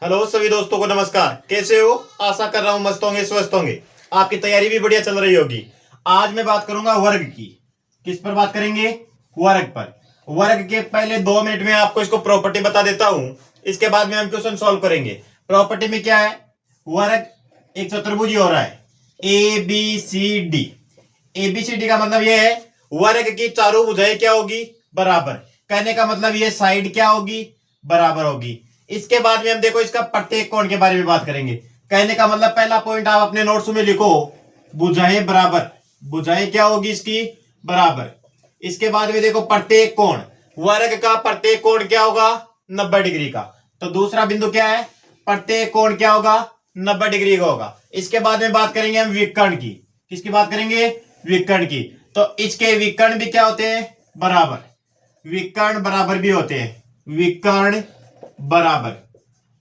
Hello सभी दोस्तों को नमस्कार। कैसे हो? आशा कर रहा हूं मस्त होंगे, स्वस्थ होंगे। आपकी तैयारी भी बढ़िया चल रही होगी। आज मैं बात करूंगा वर्ग की। किस पर बात करेंगे? वर्ग पर। वर्ग के पहले 2 मिनट में आपको इसको प्रॉपर्टी बता देता हूं। इसके बाद में हम क्वेश्चन सॉल्व करेंगे। प्रॉपर्टी में क्या है? वर्ग एक चतुर्भुज हो रहा है A B C D. ABCD का मतलब यह है वर्ग की चारों भुजाएं क्या होगी? बराबर। कहने का मतलब ये साइड क्या होगी? बराबर होगी। इसके बाद में हम देखो इसका प्रत्येक कोण के बारे में बात करेंगे। कहने का मतलब पहला पॉइंट आप अपने नोट्स में लिखो, भुजाएं बराबर। भुजाएं क्या होगी इसकी? बराबर। इसके बाद में देखो प्रत्येक कोण, वर्ग का प्रत्येक कोण क्या होगा? 90 डिग्री का। तो दूसरा बिंदु क्या है? प्रत्येक कोण क्या होगा? 90 डिग्री का होगा। इसके बाद में बात करेंगे हम विकर्ण की। किसकी बात करेंगे? विकर्ण की। तो इसके विकर्ण भी क्या होते हैं? बराबर। विकर्ण बराबर भी होते हैं। विकर्ण बराबर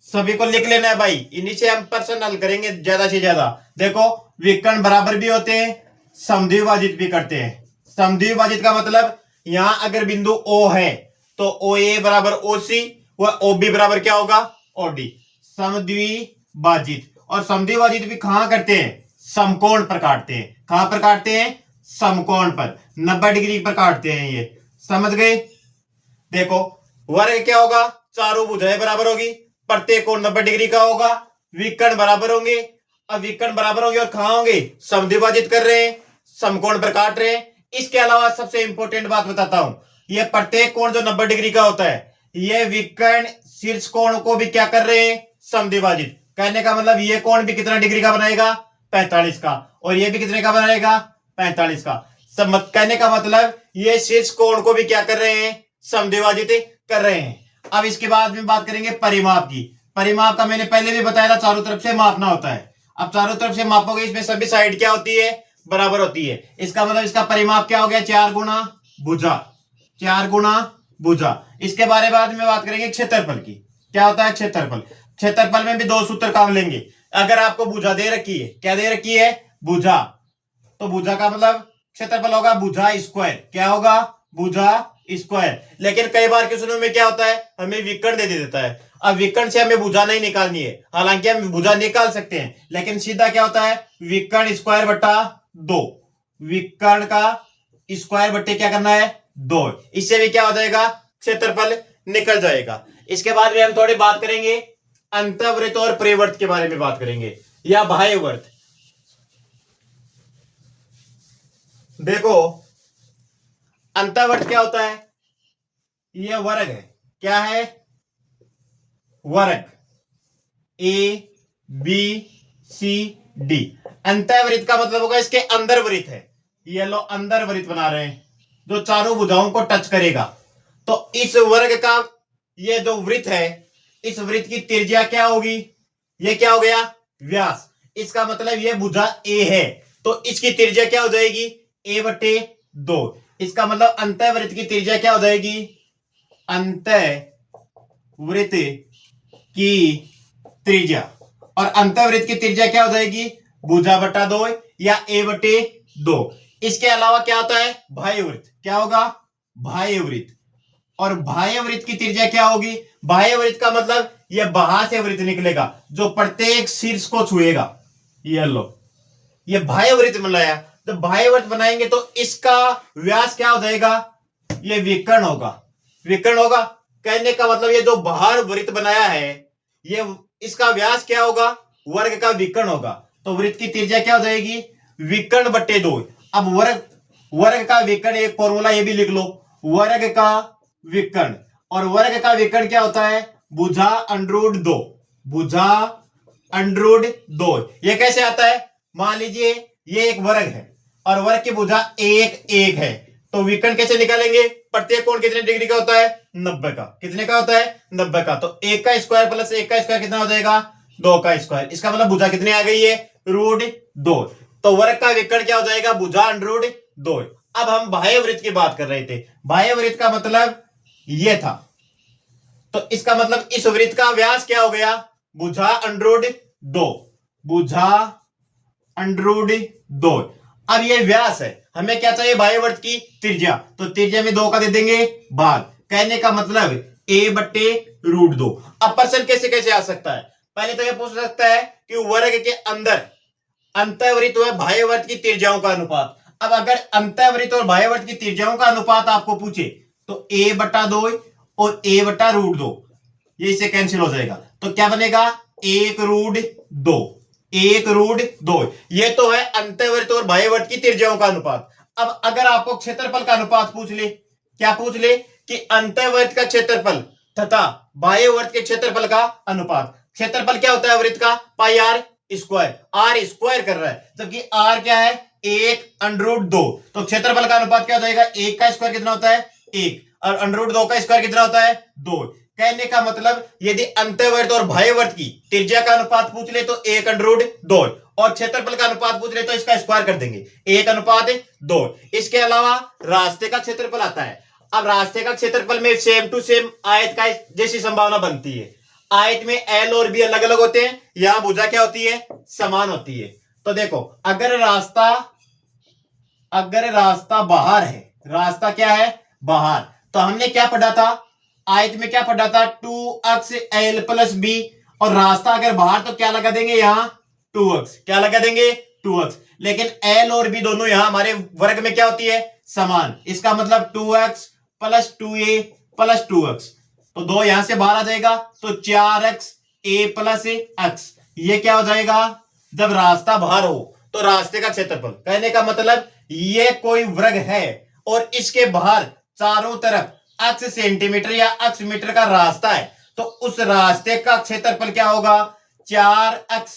सभी को लिख लेना है भाई। इन्हीं से हम प्रश्न हल करेंगे ज्यादा से ज्यादा। देखो विकर्ण बराबर भी होते हैं, समद्विभाजित भी करते हैं। समद्विभाजित का मतलब यहां अगर बिंदु O है तो OA बराबर OC व OB बराबर क्या होगा? OD। समद्विभाजित। और समद्विभाजित भी कहां करते हैं? समकोण पर काटते हैं। कहां पर काटते हैं? समकोण पर। 90 डिग्री पर काटते हैं ये। समझ गए? देखो वर्ग क्या होगा? चारों भुजाएं बराबर होगी, प्रत्येक कोण 90 डिग्री का होगा, विकर्ण बराबर होंगे। अब विकर्ण बराबर होंगे और कहां होंगे? समद्विभाजित कर रहे हैं, समकोण पर काट रहे हैं। इसके अलावा सबसे इंपॉर्टेंट बात बताता हूं, यह प्रत्येक कोण जो 90 डिग्री का होता है, यह विकर्ण शीर्ष कोण को भी क्या कर रहे हैं? समद्विभाजित। कहने का मतलब यह कोण भी कितना डिग्री का बनाएगा? 45 का। और यह भी कितने का बनाएगा? 45 का। कहने का मतलब ये शीर्ष कोण को भी क्या कर रहे हैं? समद्विभाजित कर रहे हैं। अब इसके बाद में बात करेंगे परिमाप की। परिमाप का मैंने पहले भी बताया था, चारों तरफ से मापना होता है। अब चारों तरफ से मापोगे, इसमें सभी साइड क्या होती है? बराबर होती है। इसका मतलब इसका परिमाप क्या हो गया? 4 गुना भुजा। 4 गुना भुजा। इसके बारे में बात करेंगे क्षेत्रफल की। क्या होता है क्षेत्रफल? क्षेत्रफल में भी 2 सूत्र काम लेंगे। अगर आपको भुजा दे रखी है, क्या दे रखी है? भुजा। तो भुजा का मतलब क्षेत्रफल होगा भुजा स्क्वायर। क्या होगा? भुजा स्क्वायर। लेकिन कई बार क्वेश्चनों में क्या होता है? हमें विकर्ण दे देता है। अब विकर्ण से हमें भुजा नहीं निकालनी है, हालांकि हम भुजा निकाल सकते हैं, लेकिन सीधा क्या होता है? विकर्ण स्क्वायर बटा 2। विकर्ण का स्क्वायर बट्टे क्या करना है? 2। इससे भी क्या हो जाएगा? क्षेत्रफल निकल जाएगा। इसके बाद में हम थोड़ी बात करेंगे अंतःवृत्त और परिवर्त के बारे में बात करेंगे, या बाह्यवर्त। देखो अंतःवर्त क्या होता है? यह वर्ग है। क्या है? वर्ग ए बी सी डी। अंतःवृत्त का मतलब होगा इसके अंदर वृत्त है। ये लो अंदर वृत्त बना रहे हैं जो चारों भुजाओं को टच करेगा। तो इस वर्ग का ये जो वृत्त है, इस वृत्त की त्रिज्या क्या होगी? ये क्या हो गया? व्यास। इसका मतलब ये भुजा ए है, तो इसकी त्रिज्या क्या हो जाएगी? ए बटे 2। इसका मतलब अंतःवृत्त की त्रिज्या क्या हो जाएगी? अंतःवृत्त की त्रिज्या। और अंतःवृत्त की त्रिज्या क्या हो जाएगी? भुजा बटा 2 या ए बटे 2। इसके अलावा क्या होता है? बाह्यवृत्त। क्या होगा? बाह्यवृत्त। और बाह्यवृत्त की त्रिज्या क्या होगी? बाह्यवृत्त का मतलब यह बाहर से वृत्त निकलेगा जो प्रत्येक शीर्ष को छुएगा। ये लो, ये बाह्यवृत्त बनाया। तो बाह्यवृत्त बनाएंगे तो इसका व्यास क्या हो जाएगा? ये विकर्ण होगा। विकर्ण होगा। कहने का मतलब ये जो बाहर वृत्त बनाया है, ये इसका व्यास क्या होगा? वर्ग का विकर्ण होगा। तो वृत्त की त्रिज्या क्या हो जाएगी? विकर्ण बट्टे 2। अब वर्ग का विकर्ण एक फॉर्मूला ये भी लिख लो, वर्ग का विकर्ण। और वर्ग का विकर्ण क्या होता है? भुजा अंडरूट 2। भुजा अंडरूट 2। ये कैसे आता है? मान लीजिए ये एक वर्ग है और वर्ग की भुजा 1 है, तो विकर्ण कैसे निकालेंगे? प्रत्येक कोण कितने डिग्री का होता है? 90 का। कितने का होता है? 90 का। तो 1 का स्क्वायर प्लस 1 का स्क्वायर कितना हो जाएगा? 2 का स्क्वायर। इसका मतलब भुजा कितनी आ गई है? √2। तो वर्ग का विकर्ण क्या हो जाएगा? भुजा √2। अब हम बाह्यवृत्त की बात कर रहे थे। बाह्यवृत्त का मतलब ये था, तो इसका मतलब इस वृत्त का व्यास क्या हो गया? भुजा √2। भुजा √2। अब ये व्यास है, हमें क्या चाहिए? बाह्यवृत्त की त्रिज्या। तो त्रिज्या में 2 का दे देंगे भाग। कहने का मतलब a बट्टे √2। अब प्रश्न कैसे कैसे आ सकता है? पहले तो यह पूछ सकता है कि वर्ग के अंदर अंतःवृत्त व बाह्यवर्त की त्रिज्याओं का अनुपात। अब अगर अंतःवृत्त और बाह्यवर्त की त्रिज्याओं का अनुपात आपको पूछे तो a/2 और a/√2, ये इससे कैंसिल हो जाएगा। तो क्या बनेगा? 1√2, 1√2। ये तो है अंतःवृत्त और बाह्यवर्त की त्रिज्याओं का अनुपात। अब अगर आपको क्षेत्रफल का अनुपात पूछ ले, क्या पूछ ले कि अंतःवृत्त का क्षेत्रफल तथा बाह्यवर्त के क्षेत्रफल का अनुपात। क्षेत्रफल क्या होता है वृत्त का? पाई आर स्क्वायर, आर स्क्वायर कर रहा है, जबकि आर क्या है? 1√2। तो क्षेत्रफल का अनुपात क्या हो जाएगा? 1 का स्क्वायर कितना होता है? 1, और √2 का स्क्वायर कितना होता है? 2। कहने का मतलब यदि अंतःवर्त और बाह्यवर्त की त्रिज्या का अनुपात पूछ ले तो 1√2, और क्षेत्रफल का अनुपात पूछ ले तो इसका स्क्वायर कर देंगे, 1:2। इसके अलावा रास्ते का क्षेत्रफल आता है। अब रास्ते का क्षेत्रफल में सेम टू सेम आयत का जैसी संभावना बनती है। आयत में एल और बी अलग अलग होते हैं, यहां भुजा क्या होती है? समान होती है। तो देखो, अगर रास्ता बाहर है, रास्ता क्या है? बाहर, तो हमने क्या पढ़ा था? आयत में क्या पढ़ा था? 2x l + b, और रास्ता अगर बाहर तो क्या लगा देंगे यहां? 2x। क्या लगा देंगे? 2x। लेकिन l और b दोनों यहां हमारे वर्ग में क्या होती है? समान। इसका मतलब 2x + 2a + 2x, तो 2 यहां से बाहर आ जाएगा, तो 4x a + x। ये क्या हो जाएगा? जब रास्ता बाहर हो तो रास्ते का क्षेत्रफल। कहने का मतलब ये कोई वर्ग है और इसके बाहर चारों तरफ x सेंटीमीटर या x मीटर का रास्ता है, तो उस रास्ते का क्षेत्रफल क्या होगा? 4x।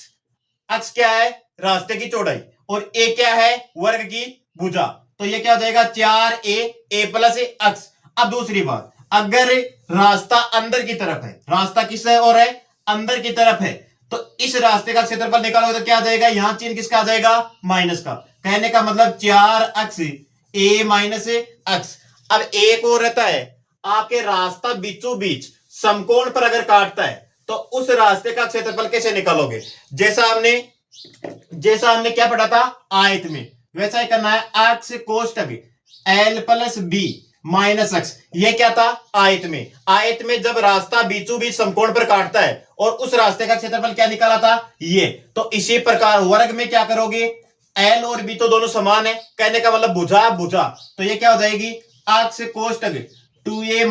x क्या है? रास्ते की चौड़ाई, और a क्या है? वर्ग की भुजा। तो ये क्या हो जाएगा? 4a + x। अब दूसरी बात, अगर रास्ता अंदर की तरफ है, रास्ता किस है और है? अंदर की तरफ है, तो इस रास्ते का क्षेत्रफल निकालोगे तो क्या आ जाएगा? यहां चिन्ह किसका आ जाएगा? माइनस का। कहने का मतलब 4x a - x। अब एक और रहता है, आपके रास्ता बीचों बीच समकोण पर अगर काटता है तो उस रास्ते का क्षेत्रफल कैसे निकालोगे? जैसा हमने क्या पढ़ा था आयत में, वैसा ही करना है। x कोष्टक l + b - x। ये क्या था? आयत में जब रास्ता बीचों बीच समकोण पर काटता है और उस रास्ते का क्षेत्रफल क्या निकाला था? ये। तो इसी प्रकार वर्ग में क्या करोगे? l और b तो दोनों समान है, कहने का मतलब भुजा भुजा, तो ये क्या हो जाएगी? x कोष्टक 2a -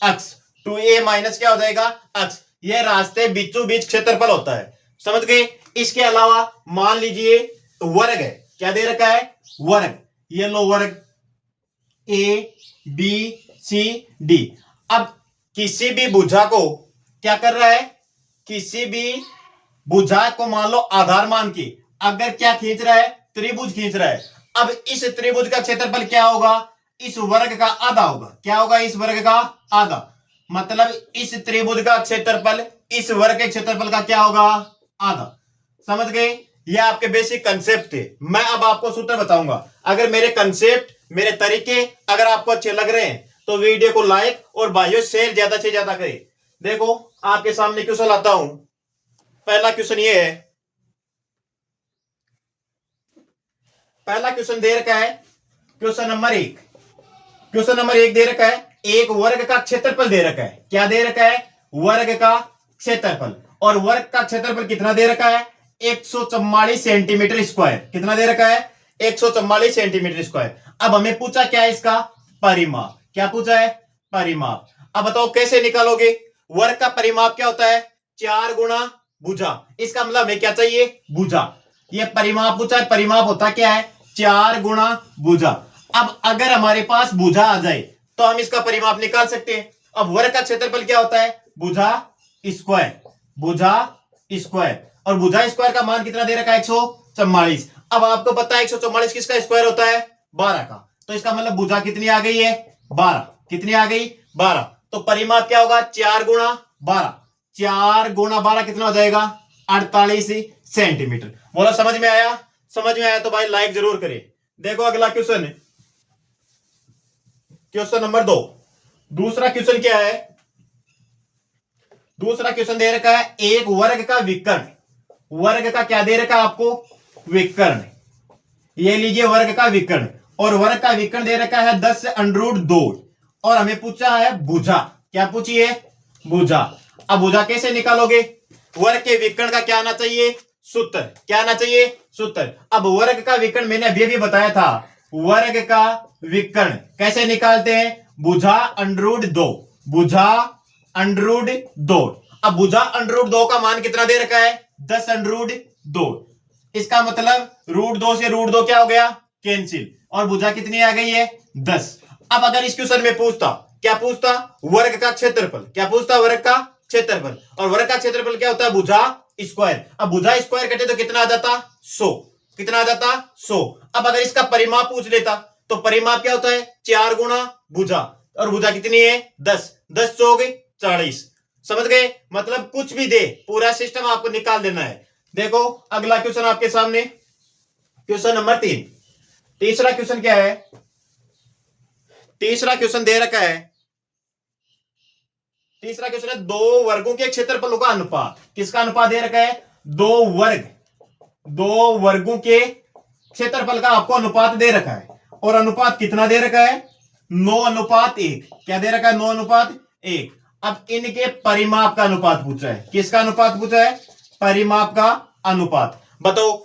x, 2a minus क्या हो जाएगा? x। ये रास्ते बीचों बीच क्षेत्रफल होता है, समझ गए? इसके अलावा मान लीजिए वर्ग है, क्या दे रखा है? वर्ग। ये लो वर्ग a b c d। अब किसी भी भुजा को क्या कर रहा है? किसी भी भुजा को मान लो आधार मान के अगर क्या खींच रहा है? त्रिभुज खींच रहा है। अब इस त्रिभुज का क्षेत्रफल क्या होगा? इस वर्ग का आधा होगा। क्या होगा? इस वर्ग का आधा। मतलब इस त्रिभुज का क्षेत्रफल इस वर्ग के क्षेत्रफल का क्या होगा? आधा। समझ गए? ये आपके बेसिक कंसेप्ट थे। मैं अब आपको सूत्र बताऊंगा। अगर मेरे कंसेप्ट, मेरे तरीके अगर आपको अच्छे लग रहे हैं तो वीडियो को लाइक और भाइयों शेयर ज्यादा से ज्यादा करें। देखो, आपके सामने क्वेश्चन लाता हूं। पहला क्वेश्चन ये है, पहला क्वेश्चन दे रखा है क्वेश्चन नंबर 1। क्वेश्चन नंबर 1 दे रखा है, एक वर्ग का क्षेत्रफल दे रखा है। क्या दे रखा है? वर्ग का क्षेत्रफल। और वर्ग का क्षेत्रफल कितना दे रखा है? 144 सेंटीमीटर स्क्वायर। कितना दे रखा है? 144 सेंटीमीटर स्क्वायर। अब हमें पूछा क्या है? इसका परिमाप। क्या पूछा है? परिमाप। अब बताओ कैसे निकालोगे? वर्ग का परिमाप क्या होता है? 4 गुणा भुजा। इसका मतलब हमें क्या चाहिए? भुजा। ये परिमाप पूछा है, परिमाप होता क्या है? 4 गुणा भुजा। अब अगर हमारे पास भुजा आ जाए तो हम इसका परिमाप निकाल सकते हैं। अब वर्ग का क्षेत्रफल क्या होता है? भुजा स्क्वायर, भुजा स्क्वायर। और भुजा स्क्वायर का मान कितना दे रखा है? 144। अब आपको पता है 144 किसका स्क्वायर होता है? 12 का। तो इसका मतलब भुजा कितनी आ गई है? 12। कितनी आ गई? 12। तो परिमाप क्या होगा? 4 गुणा 12। 4 गुणा 12 कितना हो जाएगा? 48 सेंटीमीटर। बोला समझ में आया? समझ में आया तो भाई लाइक जरूर करें। देखो अगला क्वेश्चन, क्वेश्चन नंबर 2। दूसरा क्वेश्चन क्या है? दूसरा क्वेश्चन दे रखा है, एक वर्ग का विकर्ण। वर्ग का क्या दे रखा है आपको? विकर्ण। ये लीजिए वर्ग का विकर्ण, और वर्ग का विकर्ण दे रखा है 10√2, और हमें पूछा है भुजा। क्या पूछी है? भुजा। अब भुजा कैसे निकालोगे? वर्ग के विकर्ण का क्या आना चाहिए? सूत्र। क्या आना चाहिए? सूत्र। अब वर्ग का विकर्ण मैंने अभी अभी बताया था, वर्ग का विकर्ण कैसे निकालते हैं? भुजा अंडरूट 2, भुजा अंडरूट 2। अब भुजा अंडरूट 2 का मान कितना दे रखा है? 10 अंडरूट 2। इसका मतलब √2 से √2 क्या हो गया? कैंसिल। और भुजा कितनी आ गई है? 10। अब अगर इस क्वेश्चन में पूछता, क्या पूछता? वर्ग का क्षेत्रफल। क्या पूछता? वर्ग का क्षेत्रफल। और वर्ग का क्षेत्रफल क्या होता है? भुजा स्क्वायर। अब भुजा स्क्वायर करते तो कितना आ जाता? 100। कितना आ जाता? 100। अब अगर इसका परिमाप पूछ लेता तो परिमाप क्या होता है? 4 गुणा भुजा। और भुजा कितनी है? 10। 10 चौक 40। समझ गए? मतलब कुछ भी दे, पूरा सिस्टम आपको निकाल देना है। देखो अगला क्वेश्चन आपके सामने, क्वेश्चन नंबर 3। तीसरा क्वेश्चन क्या है? तीसरा क्वेश्चन दे रखा है, तीसरा क्वेश्चन है दो वर्गों के क्षेत्रफलों का अनुपात। किसका अनुपात दे रखा है? दो वर्गों के क्षेत्रफल का आपको अनुपात दे रखा है। और अनुपात कितना दे रखा है? 9:1। क्या दे रखा है? 9:1। अब इनके परिमाप का अनुपात पूछा है। किसका अनुपात पूछा है? परिमाप का अनुपात। बताओ,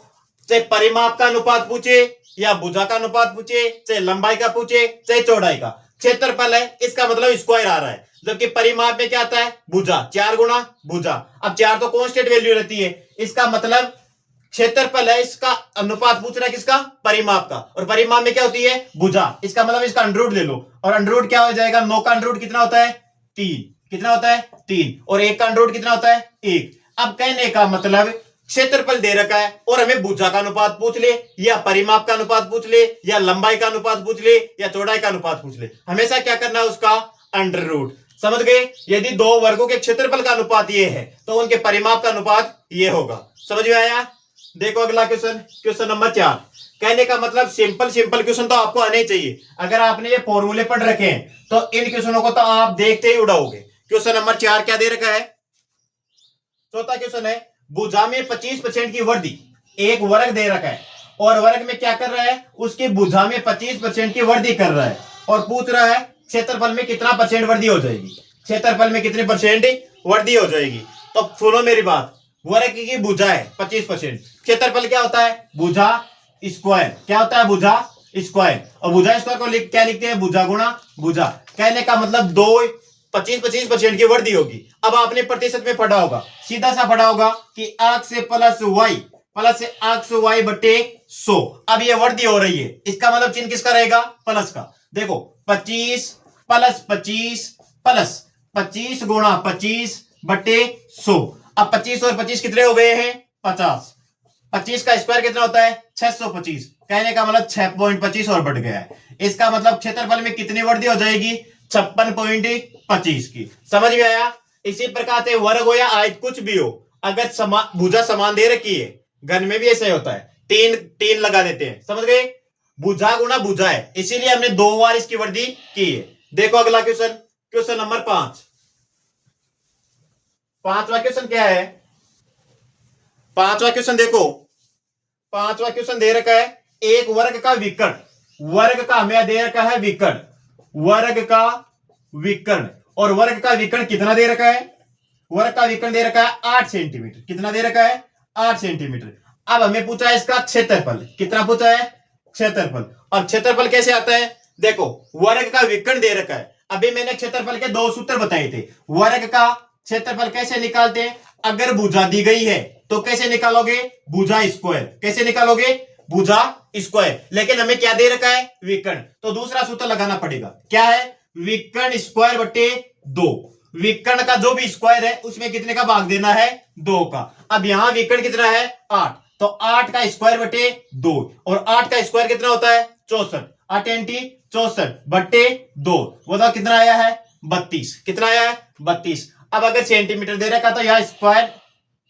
चाहे परिमाप का अनुपात पूछे या भुजा का अनुपात पूछे, चाहे लंबाई का पूछे, चाहे चौड़ाई का, क्षेत्रफल है इसका मतलब स्क्वायर आ रहा है। जबकि परिमाप में क्या आता है? भुजा। 4 गुणा भुजा। अब 4 तो कांस्टेंट वैल्यू रहती है, इसका मतलब क्षेत्रफल है, इसका अनुपात पूछ रहा है किसका? परिमाप का। और परिमाप में क्या होती है? भुजा। इसका मतलब इसका अंडररूट ले लो, और अंडररूट क्या हो जाएगा? 9 का अंडररूट कितना होता है? 3। कितना होता है? 3। और 1 का अंडररूट कितना होता है? 1। अब कहने का मतलब क्षेत्रफल दे रखा है और हमें भुजा का अनुपात पूछ ले, या परिमाप का अनुपात पूछ ले, या लंबाई का अनुपात पूछ ले, या चौड़ाई का अनुपात पूछ ले, हमेशा क्या करना है? उसका अंडररूट। समझ गए? यदि दो वर्गों के क्षेत्रफल का अनुपात ये है तो उनके परिमाप का अनुपात ये होगा। समझ में आया? देखो अगला क्वेश्चन, क्वेश्चन नंबर 4। कहने का मतलब सिंपल क्वेश्चन तो आपको आने चाहिए। अगर आपने ये फॉर्मूले पढ़ रखे हैं तो इन क्वेश्चनों को तो आप देखते ही उड़ाओगे। क्वेश्चन नंबर 4 क्या दे रखा है? चौथा क्वेश्चन है, भुजा में 25% की वृद्धि। एक वर्ग दे रखा है और वर्ग में क्या कर रहा है? उसकी भुजा में 25% की वृद्धि कर रहा है और पूछ रहा है क्षेत्रफल में कितना परसेंट वृद्धि हो जाएगी? क्षेत्रफल में कितने परसेंट वृद्धि हो जाएगी? तो सुनो मेरी बात, वर्ग की भुजा है 25%, क्षेत्रफल क्या होता है? भुजा स्क्वायर। क्या होता है? भुजा स्क्वायर। और भुजा स्क्वायर को क्या लिखते हैं? भुजा गुणा भुजा। कहने का मतलब दो 25% की वृद्धि होगी। अब आपने प्रतिशत में पढ़ा होगा, सीधा सा पढ़ा होगा कि x से प्लस से x बटे 100। अब ये वृद्धि हो रही है, इसका मतलब चिन्ह किसका रहेगा? प्लस का। देखो 25 प्लस 25 प्लस 25 गुणा 25 बटे 100। अब 25 और 25 कितने हो गए हैं? 50। 25 का स्क्वायर कितना होता है? 625। कहने का मतलब 6.25 और बढ़ गया है। इसका मतलब क्षेत्रफल में कितनी वृद्धि हो जाएगी? 56.25 की। समझ में आया? इसी प्रकार से वर्ग हो या आयत कुछ भी हो, अगर भुजा समान दे रखी है, घन में भी ऐसे होता है, तीन लगा देते हैं। समझ गए? भुजा गुणा भुजा है, इसीलिए हमने 2 बार इसकी वृद्धि की है। देखो अगला क्वेश्चन, क्वेश्चन नंबर 5। पांचवा क्वेश्चन क्या है? पांचवा क्वेश्चन देखो, पांचवा क्वेश्चन दे रखा है एक वर्ग का विकर्ण। वर्ग का हमें दे रखा है विकर्ण, वर्ग का विकर्ण। और वर्ग का विकर्ण कितना दे रखा है? वर्ग का विकर्ण दे रखा है 8 सेंटीमीटर। कितना दे रखा है? 8 सेंटीमीटर। अब हमें पूछा है इसका क्षेत्रफल। कितना पूछा है? क्षेत्रफल। और क्षेत्रफल कैसे आता है? देखो वर्ग का विकर्ण दे रखा है, अभी मैंने क्षेत्रफल के 2 सूत्र बताए थे। वर्ग का क्षेत्रफल कैसे निकालते हैं? अगर भुजा दी गई है तो कैसे निकालोगे? भुजा स्क्वायर। कैसे निकालोगे? भुजा स्क्वायर। लेकिन हमें क्या दे रखा है? विकर्ण। तो दूसरा सूत्र लगाना पड़ेगा। क्या है? विकर्ण स्क्वायर बटे 2। विकर्ण का जो भी स्क्वायर है उसमें कितने का भाग देना है? 2 का। अब यहां विकर्ण कितना है? 8। तो 8 का स्क्वायर बटे 2, और 8 का स्क्वायर कितना होता है? 64। 8 इंटी 64 बटे 2, बताओ कितना आया है? 32। कितना आया है? 32। अब अगर सेंटीमीटर दे रखा तो यहां स्क्वायर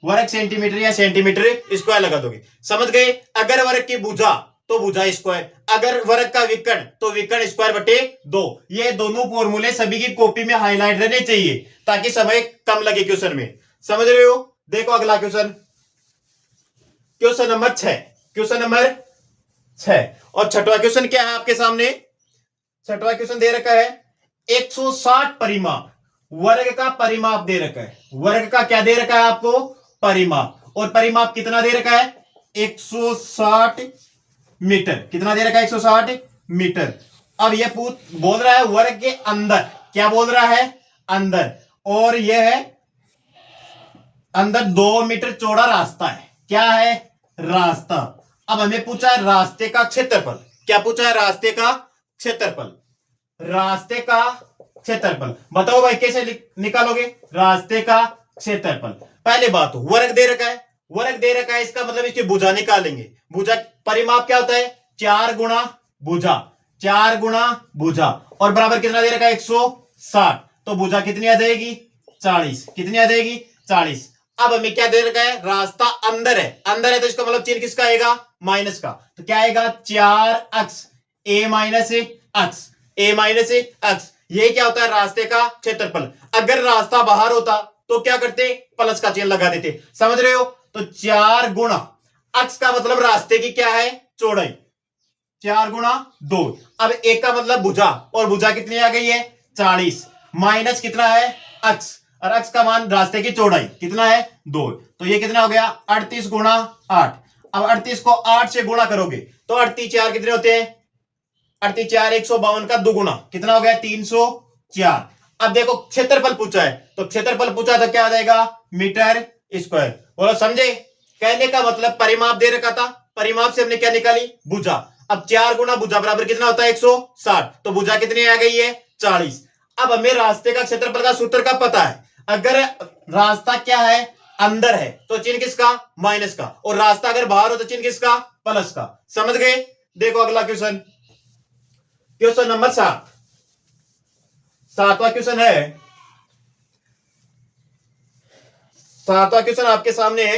वर्ग सेंटीमीटर या सेंटीमीटर स्क्वायर लगा दोगे। समझ गए? अगर वर्ग की भुजा तो भुजा स्क्वायर, अगर वर्ग का विकर्ण तो विकर्ण स्क्वायर बटे 2। ये दोनों फॉर्मूले सभी की कॉपी में हाईलाइट रहने चाहिए ताकि समय कम लगे क्वेश्चन में। समझ रहे हो? देखो अगला question, question number 6। Question number 6 और छठवां क्वेश्चन क्या है आपके सामने? छठवां क्वेश्चन दे रखा है 160 परिमाप वर्ग का परिमाप दे रखा है, वर्ग का क्या दे रखा है आपको, परिमाप, और परिमाप कितना दे रखा है, 160 मीटर, कितना दे रखा है, 160 मीटर। अब यह बोल रहा है वर्ग के अंदर, क्या बोल रहा है, अंदर, और यह है अंदर 2 मीटर चौड़ा रास्ता है, क्या है, रास्ता। अब हमें पूछा है रास्ते का क्षेत्रफल, क्या पूछा है, रास्ते का क्षेत्रफल, रास्ते का क्षेत्रफल। बताओ भाई कैसे निकालोगे रास्ते का क्षेत्रफल। पहले बात वर्ग दे रखा है, वर्ग दे रखा है, इसका मतलब इसकी भुजा निकालेंगे। भुजा परिमाप क्या होता है, 4 गुणा भुजा, 4 गुणा भुजा, और बराबर कितना दे रखा है, 160। तो भुजा कितनी आ जाएगी, 40, कितनी आ जाएगी, 40। अब हमें क्या दे रखा है, रास्ता अंदर है, अंदर है तो इसका मतलब चिन्ह किसका आएगा, माइनस का। तो क्या आएगा, 4 अक्स ए माइनस अक्स, ए माइनस अक्स, ये क्या होता है, रास्ते का क्षेत्रफल। अगर रास्ता बाहर होता तो क्या करते, प्लस का चिन्ह लगा देते, समझ रहे हो। तो 4 गुणा अक्स का मतलब रास्ते की क्या है, चौड़ाई, 4 गुणा 2। अब एक का मतलब भुजा, और भुजा कितनी आ गई है, 40, माइनस कितना है, अक्स, और अक्स का मान रास्ते की चौड़ाई कितना है, 2। तो ये कितना हो गया, 38 गुणा 8। अब 38 को 8 से गुणा करोगे तो 38 4 कितने होते हैं, 38 4 152 का दुगुना, कितना हो गया, 304। अब देखो क्षेत्रफल पूछा है, तो क्षेत्रफल पूछा तो क्या आ जाएगा, मीटर स्क्वायर। बोलो समझे, कहने का मतलब परिमाप दे रखा था, परिमाप से हमने क्या निकाली, भुजा। अब 4 गुणा भुजा बराबर कितना होता है, 160, तो भुजा कितनी आ गई है, 40। अब हमें रास्ते का क्षेत्रफल का सूत्र का पता है, अगर रास्ता क्या है, अंदर है तो चिन्ह किसका, माइनस का, और रास्ता अगर बाहर हो तो चिन्ह किसका, प्लस का। समझ गए। देखो अगला क्वेश्चन, क्वेश्चन नंबर 7, सातवां क्वेश्चन है, सातवां क्वेश्चन आपके सामने है,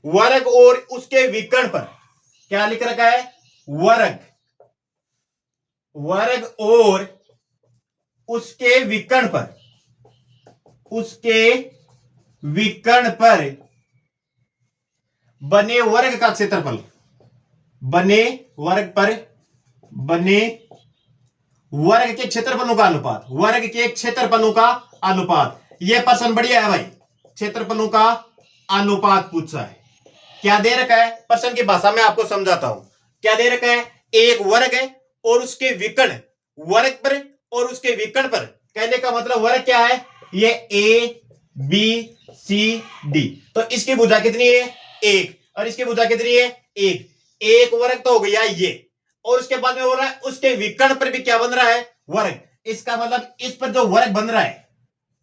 वर्ग और उसके विकर्ण पर, क्या लिख रखा है, वर्ग, वर्ग और उसके विकर्ण पर, उसके विकर्ण पर बने वर्ग का क्षेत्रफल, बने वर्ग पर बने वर्ग के क्षेत्रफलों का अनुपात, वर्ग के क्षेत्रफलों का अनुपात। यह प्रश्न बढ़िया है भाई, क्षेत्रफलों का अनुपात पूछा है। क्या दे रखा है, प्रश्न की भाषा में आपको समझाता हूं। क्या दे रखा है, एक वर्ग है और उसके विकर्ण, वर्ग पर और उसके विकर्ण पर, कहने का मतलब वर्ग क्या है, ये ए बी सी डी, तो इसकी भुजा कितनी है, 1, और इसकी भुजा कितनी है, 1। एक वर्ग तो हो गया ये, और उसके बाद में हो रहा है उसके विकर्ण पर भी क्या बन रहा है, वर्ग। इसका मतलब इस पर जो वर्ग बन रहा है,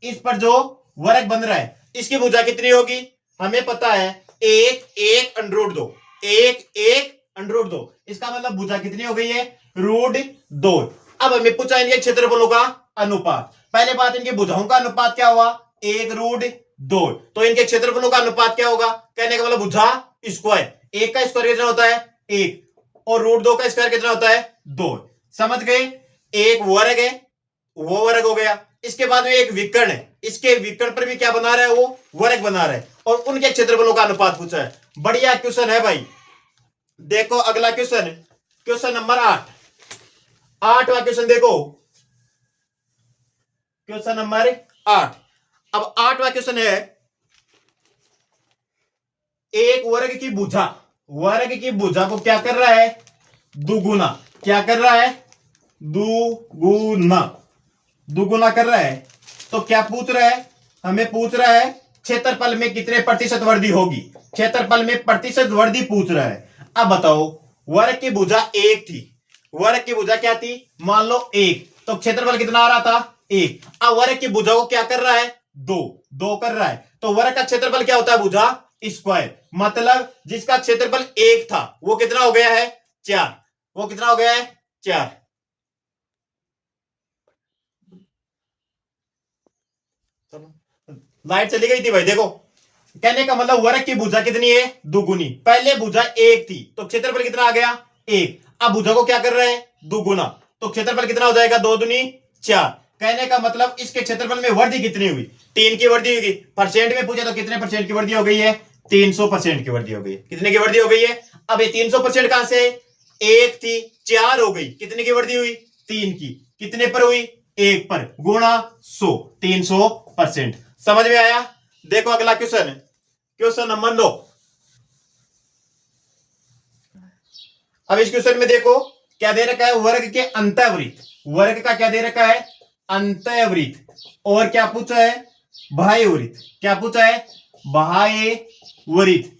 इस पर जो वर्ग बन रहा है, इसकी भुजा कितनी होगी, हमें पता है 1 1 अंडर 2, 1 1 अंडर 2, इसका मतलब भुजा कितनी हो गई है, √2। अब हमें पूछा इनके क्षेत्रफलों का अनुपात। पहले बात, इनकी भुजाओं का अनुपात क्या हुआ, 1√2, तो इनके क्षेत्रफलों का अनुपात क्या होगा, कहने का मतलब भुजा स्क्वायर, 1 का स्क्वायर कितना होता है, 1, और √2 का स्क्वायर कितना होता है, 2। समझ गए। एक वर्ग है, वो वर्ग हो गया, इसके बाद में एक विकर्ण है, इसके विकर्ण पर भी क्या बना रहा है, वो वर्ग बना रहा है, और उनके क्षेत्रफलों का अनुपात पूछा है। बढ़िया क्वेश्चन है भाई। देखो अगला क्वेश्चन, क्वेश्चन नंबर 8, 8वां क्वेश्चन देखो, क्वेश्चन नंबर 8। अब 8वां क्वेश्चन है, एक वर्ग की भुजा, वर्ग की भुजा को क्या कर रहा है, दुगुना, क्या कर रहा है, दुगुना, दुगुना कर रहा है। तो क्या पूछ रहा है, हमें पूछ रहा है क्षेत्रफल में कितने प्रतिशत वृद्धि होगी, क्षेत्रफल में प्रतिशत वृद्धि पूछ रहा है। अब बताओ, वर्ग की भुजा 1 थी, वर्ग की भुजा क्या थी, मान लो 1, तो क्षेत्रफल कितना आ रहा था, 1। अब वर्ग की भुजा को क्या कर रहा है, 2, 2 कर रहा है, तो वर्ग का क्षेत्रफल क्या होता है, भुजा स्क्वायर, मतलब जिसका क्षेत्रफल 1 था वो कितना हो गया है, 4, वो कितना हो गया है, 4। लाइट चली गई थी भाई। देखो कहने का मतलब वर्ग की भुजा कितनी है, दुगुनी। पहले भुजा 1 थी तो क्षेत्रफल कितना आ गया, 1। अब भुजा को क्या कर रहे हैं, दुगुना, तो क्षेत्रफल कितना हो जाएगा, 2 दूनी 4। कहने का मतलब इसके क्षेत्रफल में वृद्धि कितनी हुई, 3 की वृद्धि होगी। परसेंट में पूछे तो कितने परसेंट की वृद्धि हो गई है, 300% की वृद्धि हो गई। कितने की वृद्धि हो गई है, अब ये 300% कहां से, 1 थी 4 हो गई, कितने की वृद्धि हुई, 3 की। कितने पर हुई, 1 पर गुणा 100 300%। समझ में आया? देखो अगला क्वेश्चन, क्वेश्चन नंबर 9। अब इस क्वेश्चन में देखो क्या दे रखा है, वर्ग के अंतःवृत्त, वर्ग का क्या दे रखा है, अंतःवृत्त, और क्या पूछा है, बाह्य वृत्त। क्या पूछा है, बाह्य वृत्त,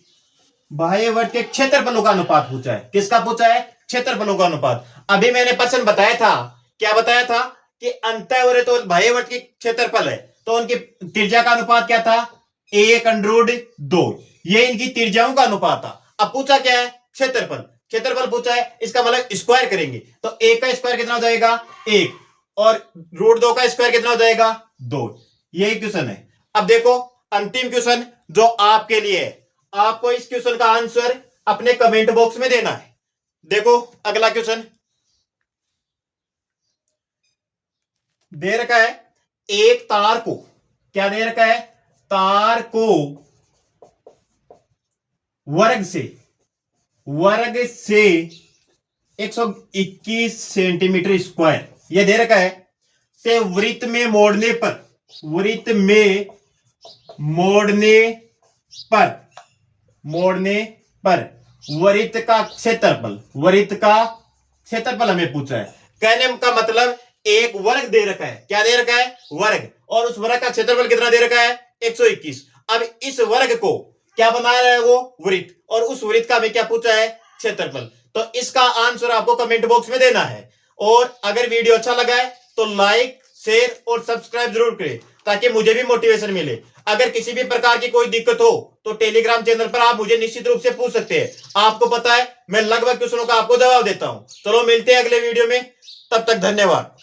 बाह्य वृत्त के क्षेत्रफलों का अनुपात पूछा है। किसका पूछा है, क्षेत्रफलों का अनुपात। अभी मैंने प्रश्न बताया था, क्या बताया था कि अंतःवृत्त और बाह्य वृत्त के क्षेत्रफल है तो उनकी त्रिज्या का अनुपात क्या था, 1/2। ये इनकी त्रिज्याओं का अनुपात था। अब पूछा क्या है, क्षेत्रफल, क्षेत्रफल पूछा है, इसका मतलब स्क्वायर करेंगे तो 1 का स्क्वायर कितना हो जाएगा, 1, और √2 का स्क्वायर कितना हो जाएगा, 2। यही क्वेश्चन है। अब देखो अंतिम क्वेश्चन जो आपके लिए है, आपको इस क्वेश्चन का आंसर अपने कमेंट बॉक्स में देना है। देखो अगला क्वेश्चन दे रखा है, एक तार को, क्या दे रखा है, तार को वर्ग से 121 सेंटीमीटर स्क्वायर यह दे रखा है, से वृत्त में मोड़ने पर, वृत्त में मोड़ने पर वृत्त का क्षेत्रफल, वृत्त का क्षेत्रफल हमें पूछा है। कहने का मतलब एक वर्ग दे रखा है, क्या दे रखा है, वर्ग, और उस वर्ग का क्षेत्रफल कितना दे रखा है, 121। अब इस वर्ग को क्या बना रहा है, वो वृत्त, और उस वृत्त का हमें क्या पूछा है, क्षेत्रफल। तो इसका आंसर आपको कमेंट बॉक्स में देना है। और अगर वीडियो अच्छा लगा है तो लाइक, शेयर और सब्सक्राइब जरूर करें ताकि मुझे भी मोटिवेशन मिले। अगर किसी भी प्रकार की कोई दिक्कत हो तो टेलीग्राम चैनल पर आप मुझे निश्चित रूप से पूछ सकते हैं। आपको पता है मैं लगभग क्वेश्चनों का आपको जवाब देता हूं। चलो मिलते हैं अगले वीडियो में, तब तक धन्यवाद।